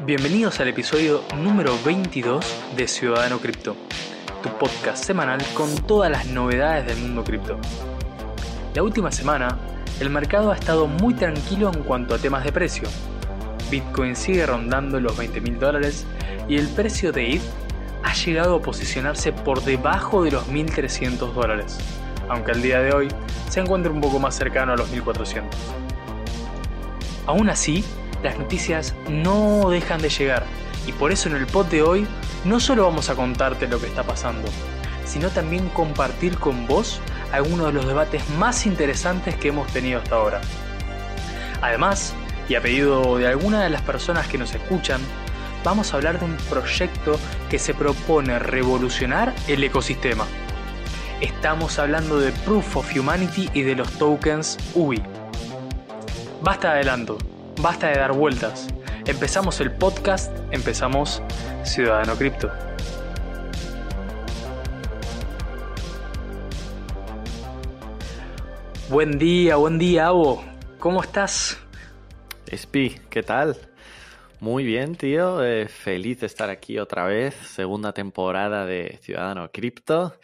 Bienvenidos al episodio número 22 de Ciudadano Cripto, tu podcast semanal con todas las novedades del mundo cripto. La última semana, el mercado ha estado muy tranquilo en cuanto a temas de precio. Bitcoin sigue rondando los $20.000 y el precio de ETH ha llegado a posicionarse por debajo de los $1.300, aunque al día de hoy se encuentra un poco más cercano a los 1.400. Aún así, las noticias no dejan de llegar y por eso en el pod de hoy no solo vamos a contarte lo que está pasando, sino también compartir con vos algunos de los debates más interesantes que hemos tenido hasta ahora. Además, y a pedido de alguna de las personas que nos escuchan, vamos a hablar de un proyecto que se propone revolucionar el ecosistema. Estamos hablando de Proof of Humanity y de los tokens UBI. Basta de adelanto. Basta de dar vueltas. Empezamos el podcast, empezamos Ciudadano Cripto. Buen día, Abo. ¿Cómo estás? Espi, ¿qué tal? Muy bien, tío. Feliz de estar aquí otra vez. Segunda temporada de Ciudadano Cripto.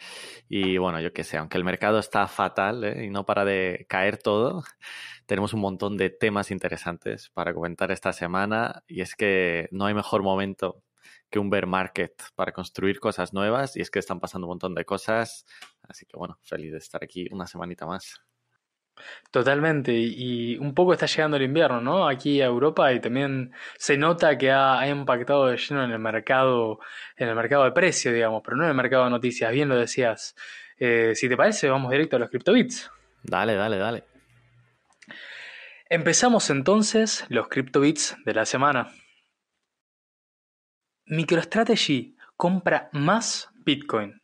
Y bueno, yo qué sé, aunque el mercado está fatal y no para de caer todo, tenemos un montón de temas interesantes para comentar esta semana. Y es que no hay mejor momento que un bear market para construir cosas nuevas. Y es que están pasando un montón de cosas. Así que bueno, feliz de estar aquí una semanita más. Totalmente, y un poco está llegando el invierno, ¿no? Aquí a Europa y también se nota que ha impactado de lleno en el mercado de precio, digamos, pero no en el mercado de noticias, bien lo decías. Si te parece, vamos directo a los CryptoBits. Dale. Empezamos entonces los CryptoBits de la semana. MicroStrategy compra más Bitcoin.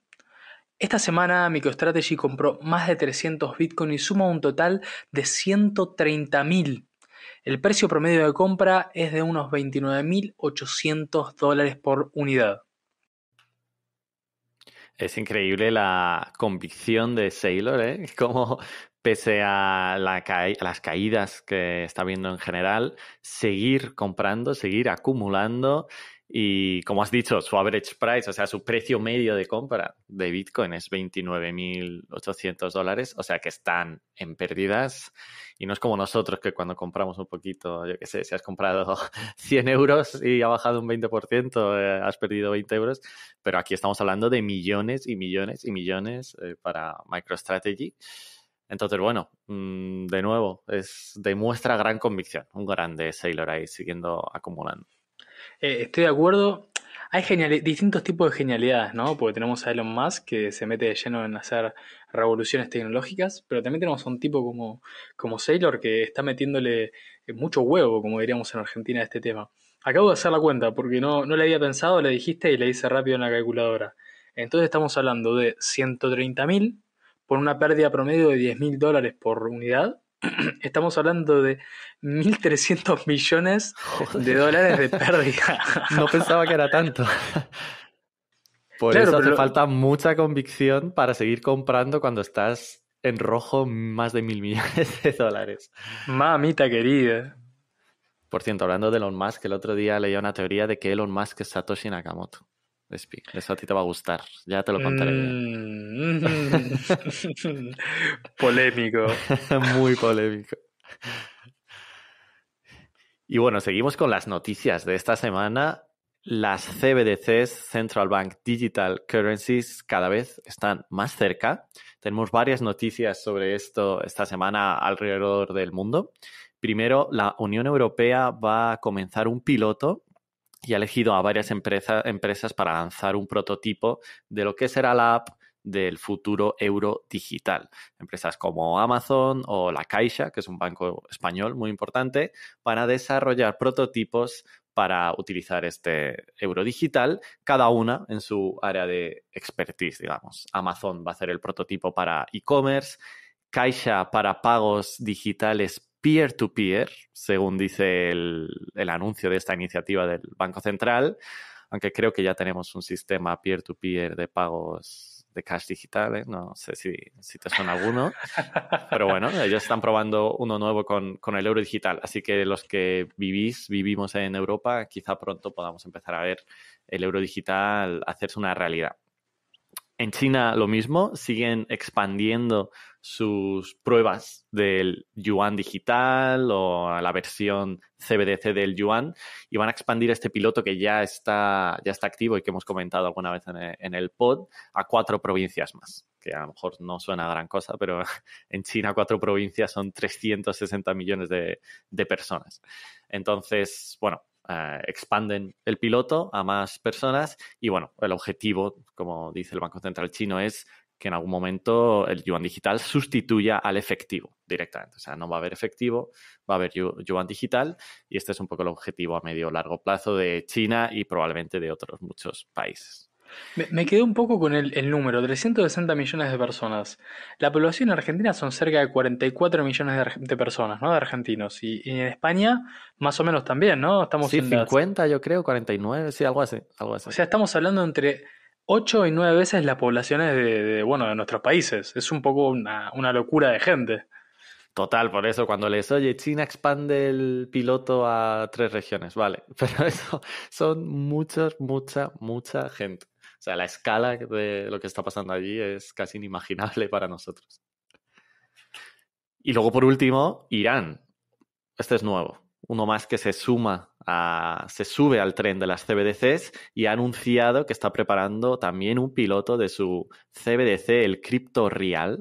Esta semana MicroStrategy compró más de 300 Bitcoin y suma un total de 130.000. El precio promedio de compra es de unos $29.800 por unidad. Es increíble la convicción de Saylor, como pese a las caídas que está viendo en general, seguir comprando, seguir acumulando. Y como has dicho, su average price, o sea, su precio medio de compra de Bitcoin es $29.800, o sea que están en pérdidas. Y no es como nosotros que cuando compramos un poquito, yo qué sé, si has comprado 100 euros y ha bajado un 20%, has perdido 20 euros. Pero aquí estamos hablando de millones y millones y millones para MicroStrategy. Entonces, bueno, de nuevo, demuestra gran convicción. Un grande Saylor ahí siguiendo acumulando. Estoy de acuerdo. Hay distintos tipos de genialidades, ¿no? Porque tenemos a Elon Musk que se mete de lleno en hacer revoluciones tecnológicas, pero también tenemos a un tipo como Saylor que está metiéndole mucho huevo, como diríamos en Argentina, a este tema. Acabo de hacer la cuenta porque no le había pensado, le dijiste y le hice rápido en la calculadora. Entonces estamos hablando de 130.000 por una pérdida promedio de $10.000 por unidad. Estamos hablando de 1.300 millones de dólares de pérdida. No pensaba que era tanto. Por Claro, eso hace pero falta mucha convicción para seguir comprando cuando estás en rojo más de 1.000 millones de dólares. mamita querida. Por cierto, hablando de Elon Musk, el otro día leía una teoría de que Elon Musk es Satoshi Nakamoto. Espi, eso a ti te va a gustar. Ya te lo contaré bien. Polémico. Muy polémico. Y bueno, seguimos con las noticias de esta semana. Las CBDCs, Central Bank Digital Currencies, cada vez están más cerca. Tenemos varias noticias sobre esto esta semana alrededor del mundo. Primero, la Unión Europea va a comenzar un piloto y ha elegido a varias empresas para lanzar un prototipo de lo que será la app del futuro euro digital. Empresas como Amazon o La Caixa, que es un banco español muy importante, van a desarrollar prototipos para utilizar este euro digital, cada una en su área de expertise, digamos. Amazon va a hacer el prototipo para e-commerce, Caixa para pagos digitales peer-to-peer, según dice el anuncio de esta iniciativa del Banco Central, aunque creo que ya tenemos un sistema peer-to-peer de pagos de cash digital, no sé si te suena alguno, pero bueno, ellos están probando uno nuevo con el euro digital, así que los que vivimos en Europa, quizá pronto podamos empezar a ver el euro digital hacerse una realidad. En China lo mismo, siguen expandiendo sus pruebas del yuan digital o la versión CBDC del yuan y van a expandir este piloto que ya está activo y que hemos comentado alguna vez en el pod a 4 provincias más, que a lo mejor no suena a gran cosa, pero en China 4 provincias son 360 millones de personas. Entonces, bueno, expanden el piloto a más personas y, bueno, el objetivo, como dice el Banco Central chino, es que en algún momento el yuan digital sustituya al efectivo directamente. O sea, no va a haber efectivo, va a haber yuan digital y este es un poco el objetivo a medio o largo plazo de China y probablemente de otros muchos países. Me quedé un poco con el número, 360 millones de personas. La población argentina son cerca de 44 millones de personas, ¿no? De argentinos. Y en España, más o menos también, ¿no? Estamos Sí, en 50 yo creo, 49, sí, algo así. O sea, estamos hablando entre 8 y 9 veces las poblaciones de nuestros países. Es un poco una locura de gente. Total, por eso cuando les oye, China expande el piloto a 3 regiones, vale, pero eso son mucha gente. O sea, la escala de lo que está pasando allí es casi inimaginable para nosotros. Y luego, por último, Irán. Este es nuevo. Uno más que se sube al tren de las CBDCs y ha anunciado que está preparando también un piloto de su CBDC, el Crypto Real,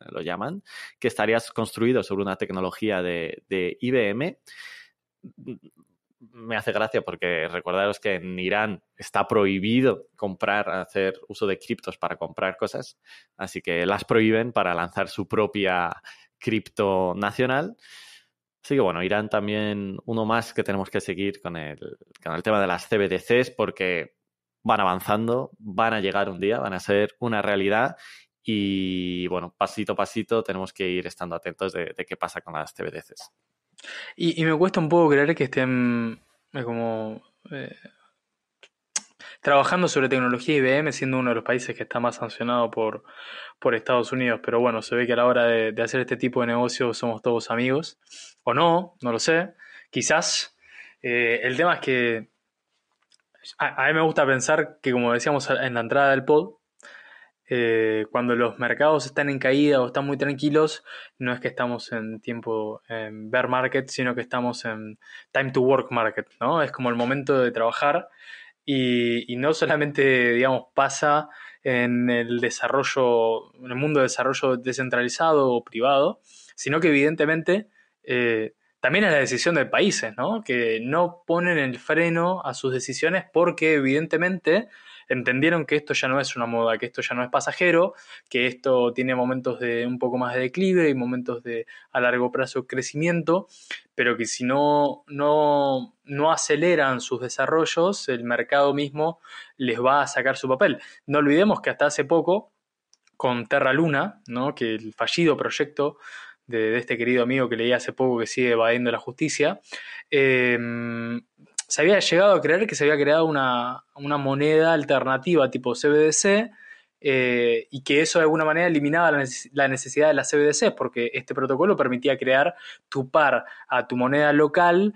lo llaman, que estaría construido sobre una tecnología de IBM. Me hace gracia porque recordaros que en Irán está prohibido hacer uso de criptos para comprar cosas, así que las prohíben para lanzar su propia cripto nacional. Así que bueno, Irán también uno más que tenemos que seguir con el tema de las CBDCs porque van avanzando, van a llegar un día, van a ser una realidad y bueno, pasito a pasito tenemos que ir estando atentos de qué pasa con las CBDCs. Y me cuesta un poco creer que estén trabajando sobre tecnología IBM, siendo uno de los países que está más sancionado por Estados Unidos. Pero bueno, se ve que a la hora de hacer este tipo de negocios somos todos amigos. O no lo sé. Quizás. El tema es que a mí me gusta pensar que, como decíamos en la entrada del pod, cuando los mercados están en caída o están muy tranquilos, no es que estamos en tiempo en bear market, sino que estamos en time to work market, ¿no? Es como el momento de trabajar y no solamente, digamos, pasa en el desarrollo, en el mundo de desarrollo descentralizado o privado, sino que evidentemente también es la decisión de países, ¿no? Que no ponen el freno a sus decisiones porque evidentemente entendieron que esto ya no es una moda, que esto ya no es pasajero, que esto tiene momentos de un poco más de declive y momentos de a largo plazo crecimiento, pero que si no aceleran sus desarrollos, el mercado mismo les va a sacar su papel. No olvidemos que hasta hace poco, con Terra Luna, ¿no? Que el fallido proyecto de este querido amigo que leí hace poco que sigue evadiendo la justicia, se había llegado a creer que se había creado una moneda alternativa tipo CBDC y que eso de alguna manera eliminaba la necesidad de la CBDC porque este protocolo permitía crear tu par a tu moneda local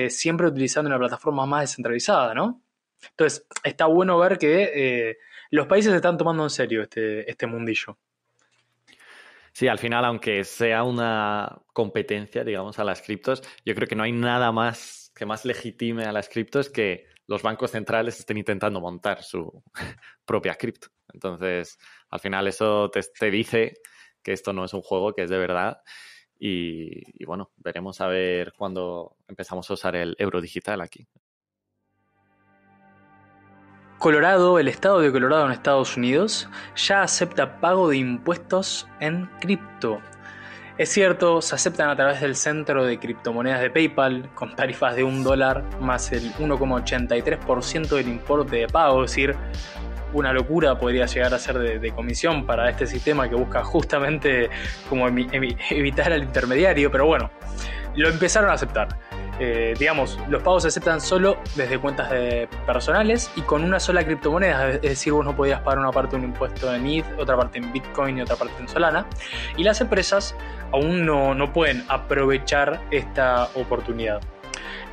siempre utilizando una plataforma más descentralizada, ¿no? Entonces está bueno ver que los países se están tomando en serio este mundillo. Sí, al final, aunque sea una competencia, digamos, a las criptos, yo creo que no hay nada más que más legitime a las criptos que los bancos centrales estén intentando montar su propia cripto. Entonces, al final eso te dice que esto no es un juego, que es de verdad. Y bueno, veremos a ver cuándo empezamos a usar el euro digital aquí. Colorado, el estado de Colorado en Estados Unidos, ya acepta pago de impuestos en cripto. Es cierto, se aceptan a través del centro de criptomonedas de PayPal, con tarifas de $1 más el 1,83% del importe de pago, es decir, una locura podría llegar a ser de comisión para este sistema que busca justamente como evitar al intermediario, pero bueno, lo empezaron a aceptar. Digamos, los pagos se aceptan solo desde cuentas personales y con una sola criptomoneda, es decir, vos no podías pagar una parte de un impuesto en ETH, otra parte en Bitcoin y otra parte en Solana, y las empresas aún no pueden aprovechar esta oportunidad.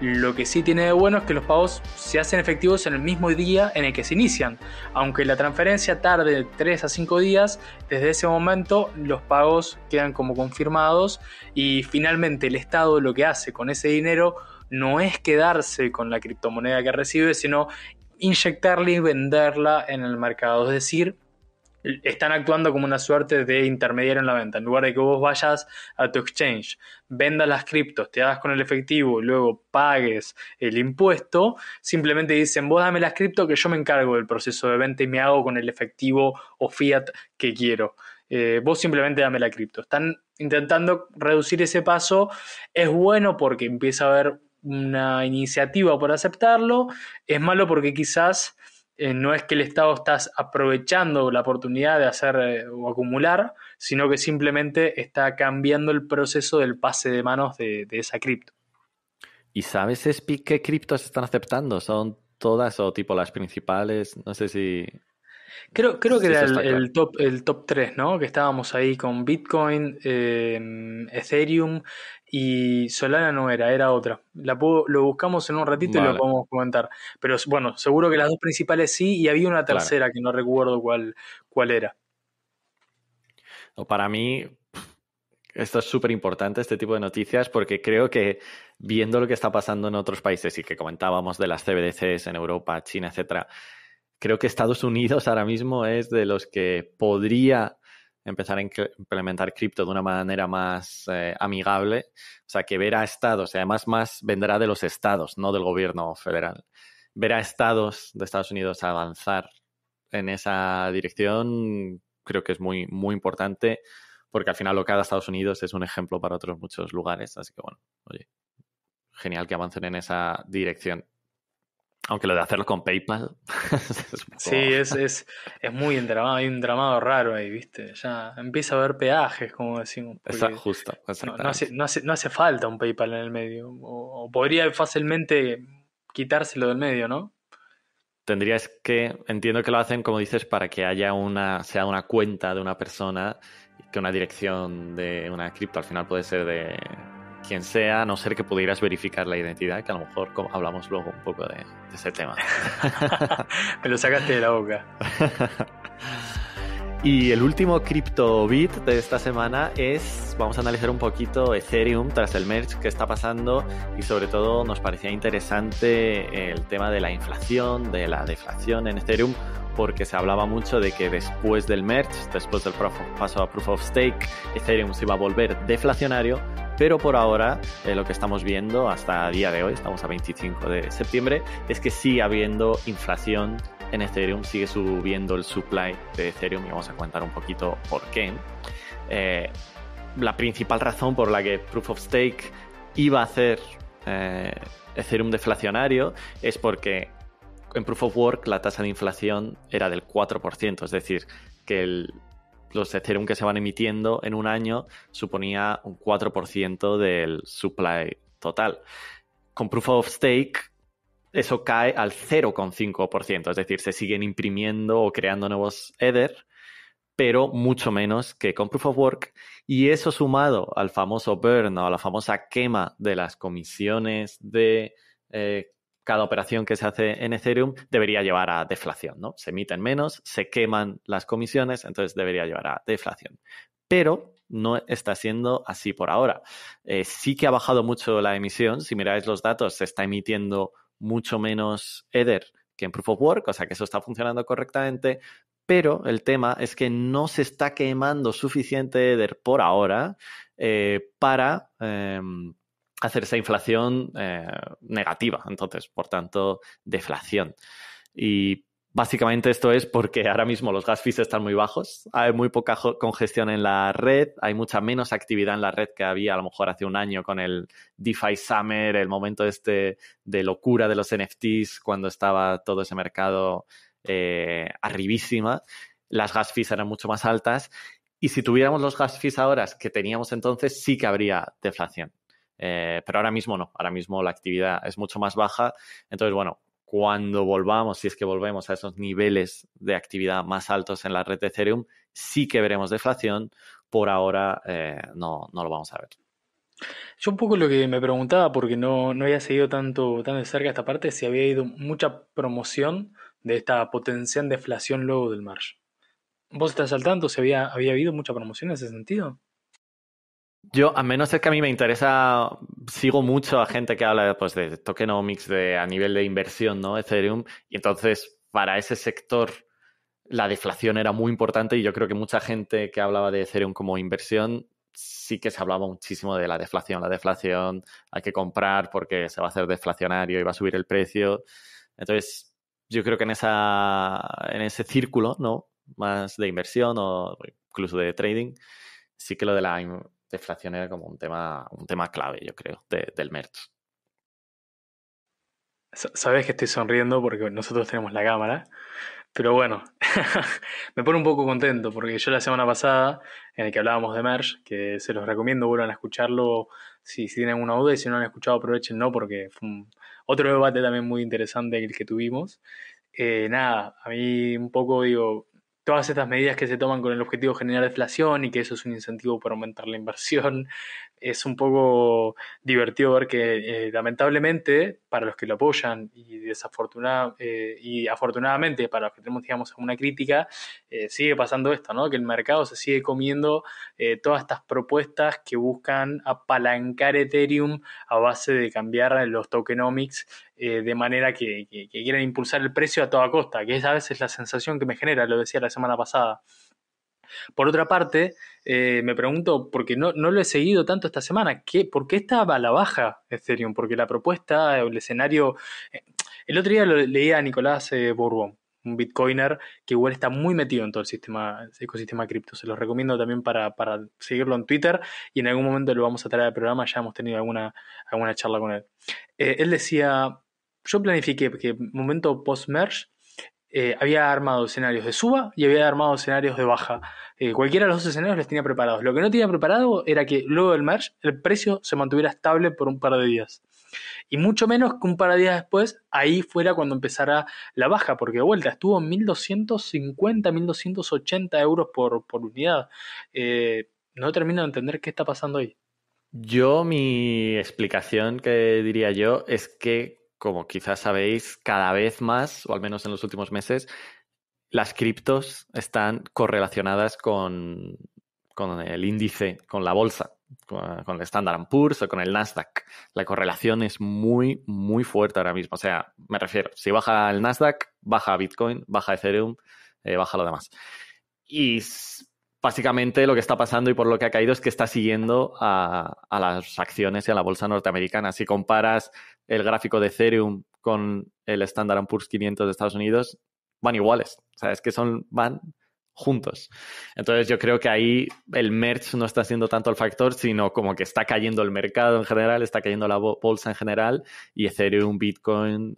Lo que sí tiene de bueno es que los pagos se hacen efectivos en el mismo día en el que se inician. Aunque la transferencia tarde 3 a 5 días, desde ese momento los pagos quedan como confirmados y finalmente el Estado lo que hace con ese dinero no es quedarse con la criptomoneda que recibe, sino inyectarla y venderla en el mercado. Es decir, están actuando como una suerte de intermediario en la venta. En lugar de que vos vayas a tu exchange, vendas las criptos, te hagas con el efectivo y luego pagues el impuesto, simplemente dicen, vos dame las criptos que yo me encargo del proceso de venta y me hago con el efectivo o fiat que quiero. Vos simplemente dame la cripto. Están intentando reducir ese paso. Es bueno porque empieza a haber una iniciativa por aceptarlo. Es malo porque quizás no es que el Estado está aprovechando la oportunidad de hacer o acumular, sino que simplemente está cambiando el proceso del pase de manos de esa cripto. ¿Y sabes, Espi, qué criptos están aceptando? ¿Son todas o tipo las principales? No sé si Creo que si era eso está claro. el top 3, ¿no? Que estábamos ahí con Bitcoin, Ethereum y Solana no era otra. Lo buscamos en un ratito y lo Vale, podemos comentar. Pero bueno, seguro que las dos principales sí, y había una claro. tercera que no recuerdo cuál era. Para mí, esto es súper importante, este tipo de noticias, porque creo que viendo lo que está pasando en otros países y que comentábamos de las CBDCs en Europa, China, etcétera, creo que Estados Unidos ahora mismo es de los que podría empezar a implementar cripto de una manera más amigable. O sea, que ver a estados, y además más vendrá de los estados, no del gobierno federal. Ver a estados de Estados Unidos avanzar en esa dirección creo que es muy, muy importante, porque al final lo que haga Estados Unidos es un ejemplo para otros muchos lugares. Así que bueno, oye, genial que avancen en esa dirección. Aunque lo de hacerlo con PayPal es un Sí, poco... es muy entramado, hay un entramado raro ahí, ¿viste? Ya empieza a haber peajes, como decimos, Está porque justo, exactamente. no hace falta un PayPal en el medio, o podría fácilmente quitárselo del medio, ¿no? Tendrías que, entiendo que lo hacen, como dices, para que haya sea una cuenta de una persona y que una dirección de una cripto al final puede ser de quien sea, a no ser que pudieras verificar la identidad, que a lo mejor hablamos luego un poco de ese tema. Me lo sacaste de la boca. Y el último CryptoBit de esta semana vamos a analizar un poquito Ethereum tras el merge que está pasando y sobre todo nos parecía interesante el tema de la inflación, de la deflación en Ethereum, porque se hablaba mucho de que después del merge, después del paso a Proof of Stake, Ethereum se iba a volver deflacionario, pero por ahora lo que estamos viendo hasta el día de hoy, estamos a 25 de septiembre, es que sigue habiendo inflación en Ethereum, sigue subiendo el supply de Ethereum y vamos a contar un poquito por qué. La principal razón por la que Proof of Stake iba a hacer Ethereum deflacionario es porque en Proof of Work la tasa de inflación era del 4%, es decir, que los Ethereum que se van emitiendo en un año suponía un 4% del supply total. Con Proof of Stake eso cae al 0,5%, es decir, se siguen imprimiendo o creando nuevos Ether, pero mucho menos que con Proof of Work, y eso sumado al famoso burn o a la famosa quema de las comisiones de cada operación que se hace en Ethereum debería llevar a deflación, ¿no? Se emiten menos, se queman las comisiones, entonces debería llevar a deflación. Pero no está siendo así por ahora. Sí que ha bajado mucho la emisión. Si miráis los datos, se está emitiendo mucho menos Ether que en Proof of Work, o sea que eso está funcionando correctamente, pero el tema es que no se está quemando suficiente Ether por ahora para hacer esa inflación negativa, entonces, por tanto, deflación. Y básicamente esto es porque ahora mismo los gas fees están muy bajos, hay muy poca congestión en la red, hay mucha menos actividad en la red que había a lo mejor hace un año con el DeFi Summer, el momento de locura de los NFTs cuando estaba todo ese mercado arribísima. Las gas fees eran mucho más altas y si tuviéramos los gas fees ahora que teníamos entonces sí que habría deflación. pero ahora mismo no, ahora mismo la actividad es mucho más baja. Entonces, bueno, cuando volvamos, si es que volvemos a esos niveles de actividad más altos en la red de Ethereum, sí que veremos deflación. Por ahora no lo vamos a ver. Yo un poco lo que me preguntaba, porque no había seguido tan de cerca esta parte, si había ido mucha promoción de esta potencial deflación luego del merge. ¿Vos estás al tanto? ¿Si había habido mucha promoción en ese sentido? Yo, a menos es que a mí me interesa, sigo mucho a gente que habla pues, de tokenomics a nivel de inversión, ¿no? Ethereum, y entonces para ese sector la deflación era muy importante y yo creo que mucha gente que hablaba de Ethereum como inversión sí que se hablaba muchísimo de la deflación. La deflación hay que comprar porque se va a hacer deflacionario y va a subir el precio. Entonces, yo creo que en ese círculo, ¿no? Más de inversión o incluso de trading, sí que lo de la deflación era como un tema clave, yo creo, del merge. Sabés que estoy sonriendo porque nosotros tenemos la cámara, pero bueno, me pone un poco contento porque yo la semana pasada, en el que hablábamos de Merge, que se los recomiendo, vuelvan a escucharlo si tienen alguna duda y si no lo han escuchado aprovechen, porque fue otro debate también muy interesante el que tuvimos. Nada, a mí un poco digo, todas estas medidas que se toman con el objetivo de generar deflación y que eso es un incentivo para aumentar la inversión, es un poco divertido ver que lamentablemente para los que lo apoyan y afortunadamente para los que tenemos digamos alguna crítica, sigue pasando esto, ¿no? Que el mercado se sigue comiendo todas estas propuestas que buscan apalancar Ethereum a base de cambiar los tokenomics de manera que quieren impulsar el precio a toda costa, que es a veces la sensación que me genera, lo decía la semana pasada. Por otra parte, me pregunto, porque no lo he seguido tanto esta semana, ¿por qué estaba a la baja Ethereum? Porque la propuesta, el escenario... el otro día lo leía a Nicolás Bourbon, un bitcoiner que igual está muy metido en todo el ecosistema cripto. Se los recomiendo también para seguirlo en Twitter y en algún momento lo vamos a traer al programa, ya hemos tenido alguna charla con él. Él decía, yo planifiqué que momento post-merge había armado escenarios de suba y había armado escenarios de baja. Cualquiera de los dos escenarios los tenía preparados. Lo que no tenía preparado era que luego del merge el precio se mantuviera estable por un par de días. Y mucho menos que un par de días después, ahí fuera cuando empezara la baja, porque de vuelta estuvo en 1.250, 1.280 euros por unidad. No termino de entender qué está pasando ahí. Mi explicación que diría yo es que, como quizás sabéis, cada vez más, o al menos en los últimos meses, las criptos están correlacionadas con el índice, con la bolsa, con el Standard & Poor's o con el Nasdaq. La correlación es muy, muy fuerte ahora mismo. O sea, me refiero, si baja el Nasdaq, baja Bitcoin, baja Ethereum, baja lo demás. Y básicamente lo que está pasando y por lo que ha caído es que está siguiendo a las acciones y a la bolsa norteamericana. Si comparas el gráfico de Ethereum con el Standard & Poor's 500 de Estados Unidos, van iguales. O sea, es que van juntos. Entonces yo creo que ahí el merge no está siendo tanto el factor, sino como que está cayendo el mercado en general, está cayendo la bolsa en general y Ethereum, Bitcoin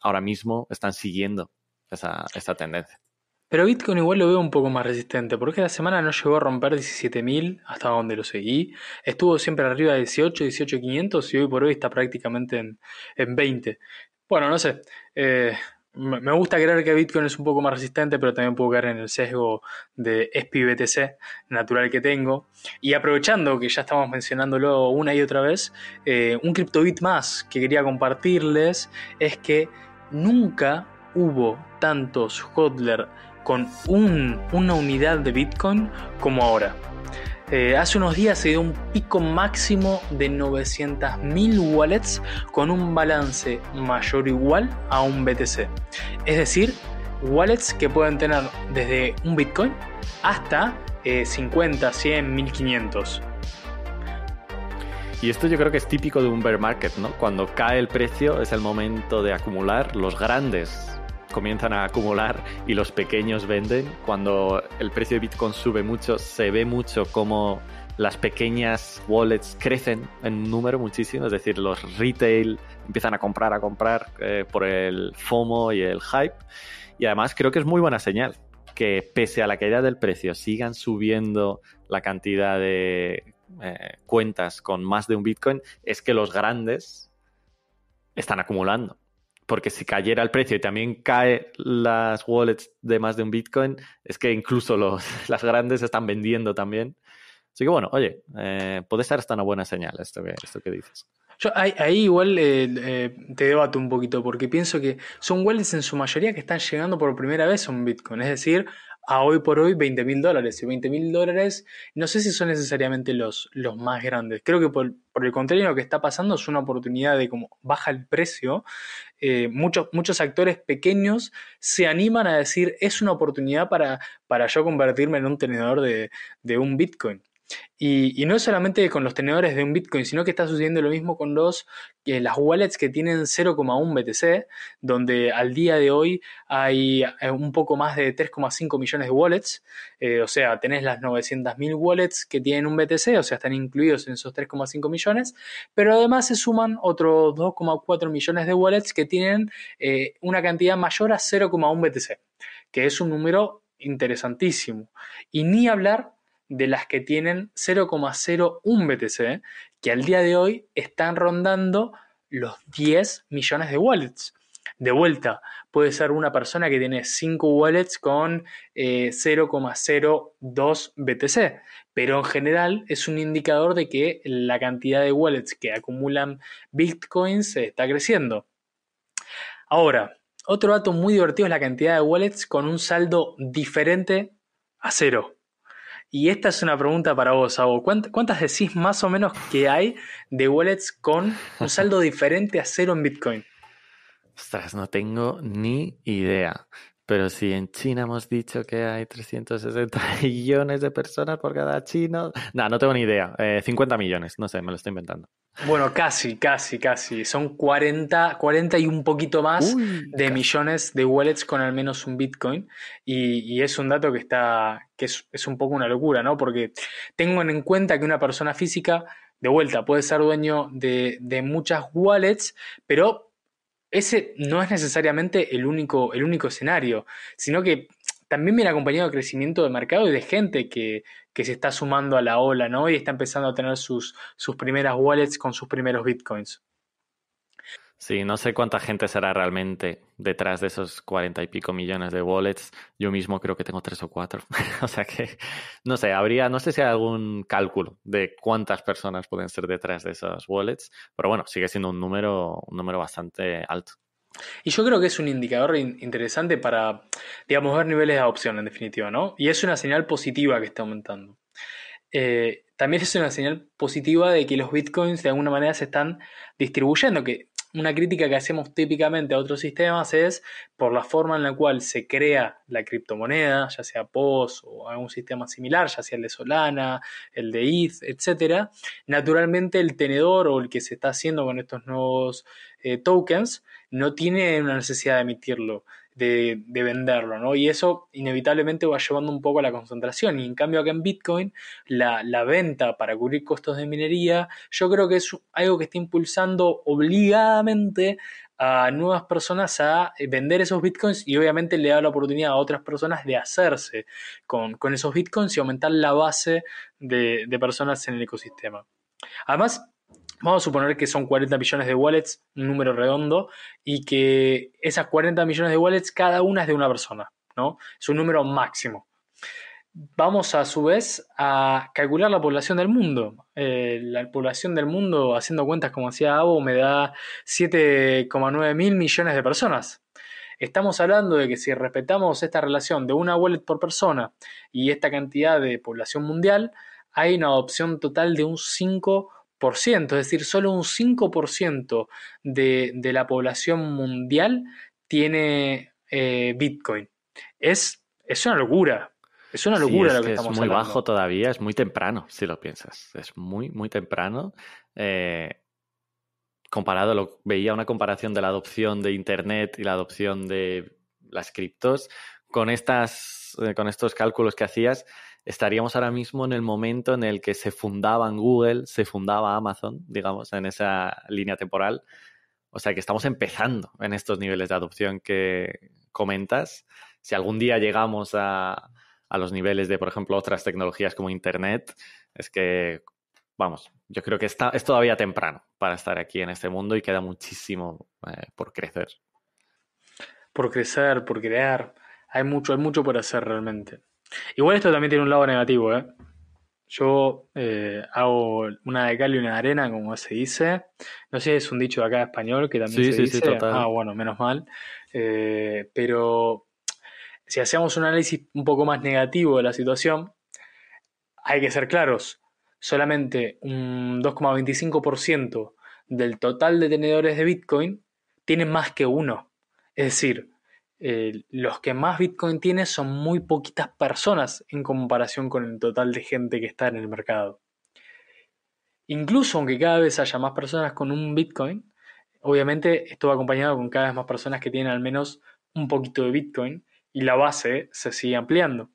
ahora mismo están siguiendo esa tendencia. Pero Bitcoin igual lo veo un poco más resistente, porque la semana no llegó a romper 17.000 hasta donde lo seguí. Estuvo siempre arriba de 18.500 y hoy por hoy está prácticamente en 20. Bueno, no sé. Me gusta creer que Bitcoin es un poco más resistente, pero también puedo caer en el sesgo de SPBTC natural que tengo. Y aprovechando que ya estamos mencionándolo una y otra vez, un CryptoBit más que quería compartirles es que nunca hubo tantos hodlers con una unidad de Bitcoin como ahora. Hace unos días se dio un pico máximo de 900.000 wallets con un balance mayor o igual a un BTC. Es decir, wallets que pueden tener desde un Bitcoin hasta 50, 100, 1500. Y esto yo creo que es típico de un bear market, ¿no? Cuando cae el precio es el momento de acumular. Los grandes comienzan a acumular y los pequeños venden. Cuando el precio de Bitcoin sube mucho, se ve mucho cómo las pequeñas wallets crecen en número muchísimo, es decir, los retail empiezan a comprar por el FOMO y el hype. Y además creo que es muy buena señal que pese a la caída del precio sigan subiendo la cantidad de cuentas con más de un Bitcoin, es que los grandes están acumulando. Porque si cayera el precio y también cae las wallets de más de un Bitcoin, es que incluso las grandes están vendiendo también. Así que bueno, oye, puede ser hasta una buena señal esto que dices. Yo ahí igual te debato un poquito, porque pienso que son wallets en su mayoría que están llegando por primera vez a un Bitcoin, es decir, a hoy por hoy $20.000. Y $20.000 no sé si son necesariamente los más grandes. Creo que por el contrario lo que está pasando es una oportunidad de como baja el precio. Muchos actores pequeños se animan a decir es una oportunidad para yo convertirme en un tenedor de un Bitcoin. Y no es solamente con los tenedores de un Bitcoin, sino que está sucediendo lo mismo con las wallets que tienen 0,1 BTC, donde al día de hoy hay un poco más de 3,5 millones de wallets. O sea, tenés las 900.000 wallets que tienen un BTC, o sea, están incluidos en esos 3,5 millones, pero además se suman otros 2,4 millones de wallets que tienen una cantidad mayor a 0,1 BTC, que es un número interesantísimo. Y ni hablar de las que tienen 0,01 BTC, que al día de hoy están rondando los 10 millones de wallets. De vuelta, puede ser una persona que tiene 5 wallets con 0,02 BTC, pero en general es un indicador de que la cantidad de wallets que acumulan bitcoins está creciendo. Ahora, otro dato muy divertido es la cantidad de wallets con un saldo diferente a cero. Y esta es una pregunta para vos, Abo. ¿Cuántas decís más o menos que hay de wallets con un saldo diferente a cero en Bitcoin? Ostras, no tengo ni idea. Pero si en China hemos dicho que hay 360 millones de personas por cada chino... No tengo ni idea. 50 millones, no sé, me lo estoy inventando. Bueno, casi. Son 40 y un poquito más de Casi. millones de wallets con al menos un Bitcoin. Y es un dato que es un poco una locura, ¿no? Porque tengo en cuenta que una persona física, de vuelta, puede ser dueño de muchas wallets, pero ese no es necesariamente el único escenario, sino que también viene acompañado de crecimiento de mercado y de gente que se está sumando a la ola, ¿no? Y está empezando a tener sus primeras wallets con sus primeros bitcoins. Sí, no sé cuánta gente será realmente detrás de esos 40 y pico millones de wallets. Yo mismo creo que tengo 3 o 4. O sea que, no sé, no sé si hay algún cálculo de cuántas personas pueden ser detrás de esos wallets, pero bueno, sigue siendo un número bastante alto. Y yo creo que es un indicador interesante para, digamos, ver niveles de adopción, en definitiva, ¿no? Y es una señal positiva que está aumentando. También es una señal positiva de que los bitcoins de alguna manera se están distribuyendo, que una crítica que hacemos típicamente a otros sistemas es por la forma en la cual se crea la criptomoneda, ya sea POS o algún sistema similar, ya sea el de Solana, el de ETH, etcétera. Naturalmente el tenedor o el que se está haciendo con estos nuevos tokens no tiene una necesidad de emitirlo, de venderlo, ¿no? Y eso inevitablemente va llevando un poco a la concentración. Y en cambio acá en Bitcoin, la venta para cubrir costos de minería, yo creo que es algo que está impulsando obligadamente a nuevas personas a vender esos bitcoins y obviamente le da la oportunidad a otras personas de hacerse con esos bitcoins y aumentar la base de personas en el ecosistema. Además, vamos a suponer que son 40 millones de wallets, un número redondo, y que esas 40 millones de wallets cada una es de una persona, ¿no? Es un número máximo. Vamos a su vez a calcular la población del mundo. La población del mundo, haciendo cuentas como hacía Abo, me da 7,9 mil millones de personas. Estamos hablando de que si respetamos esta relación de una wallet por persona y esta cantidad de población mundial, hay una adopción total de un 5%, es decir, solo un 5% de la población mundial tiene Bitcoin. Es una locura. Es una Sí, locura es lo que que es estamos muy hablando. bajo todavía, es muy temprano, si lo piensas. Es muy, muy temprano. Veía una comparación de la adopción de Internet y la adopción de las criptos. Con estos cálculos que hacías, estaríamos ahora mismo en el momento en el que se fundaban Google, se fundaba Amazon, digamos, en esa línea temporal. O sea que estamos empezando en estos niveles de adopción que comentas. Si algún día llegamos a los niveles de, por ejemplo, otras tecnologías como Internet, es que vamos, yo creo que es todavía temprano para estar aquí en este mundo y queda muchísimo por crecer. Por crecer, por crear. Hay mucho por hacer realmente. Igual esto también tiene un lado negativo, ¿eh? Yo hago una de cal y una de arena, como se dice. No sé si es un dicho de acá español que también Sí, se sí, sí, dice. Ah, total. bueno, menos mal. Pero si hacemos un análisis un poco más negativo de la situación, hay que ser claros. Solamente un 2,25% del total de tenedores de Bitcoin tienen más que uno. Es decir, los que más Bitcoin tienen son muy poquitas personas en comparación con el total de gente que está en el mercado. Incluso aunque cada vez haya más personas con un Bitcoin, obviamente esto va acompañado con cada vez más personas que tienen al menos un poquito de Bitcoin y la base se sigue ampliando.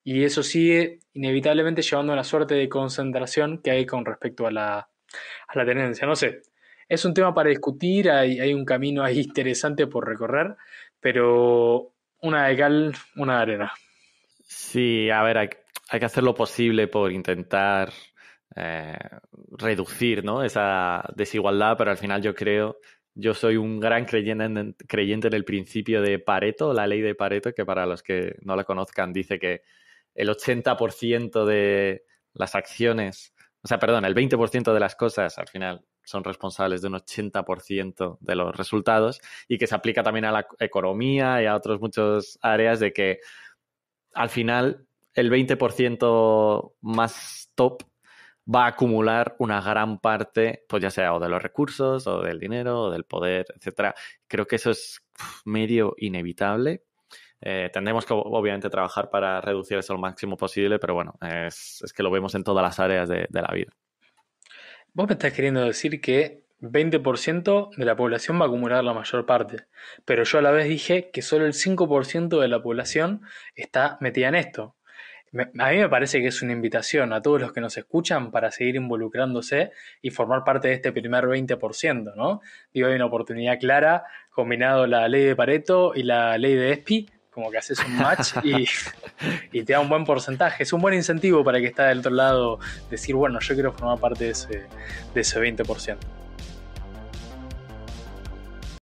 Y eso sigue inevitablemente llevando a una suerte de concentración que hay con respecto a la tenencia. No sé, es un tema para discutir, hay un camino ahí interesante por recorrer, pero una de cal, una de arena. Sí, a ver, hay que hacer lo posible por intentar eh, reducir, ¿no? Esa desigualdad, pero al final yo soy un gran creyente en el principio de Pareto, la ley de Pareto, que para los que no la conozcan dice que el 80% de las acciones, o sea, perdón, el 20% de las cosas al final son responsables de un 80% de los resultados y que se aplica también a la economía y a otros muchos áreas de que al final el 20% más top va a acumular una gran parte, pues ya sea o de los recursos, o del dinero, o del poder, etcétera. Creo que eso es medio inevitable. Tendremos que, obviamente, trabajar para reducir eso al máximo posible, pero bueno, es que lo vemos en todas las áreas de la vida. Vos me estás queriendo decir que 20% de la población va a acumular la mayor parte, pero yo a la vez dije que solo el 5% de la población está metida en esto. A mí me parece que es una invitación a todos los que nos escuchan para seguir involucrándose y formar parte de este primer 20%, ¿no? Digo, hay una oportunidad clara, combinado la ley de Pareto y la ley de ESPI, como que haces un match y te da un buen porcentaje. Es un buen incentivo para que está del otro lado decir, bueno, yo quiero formar parte de ese 20%.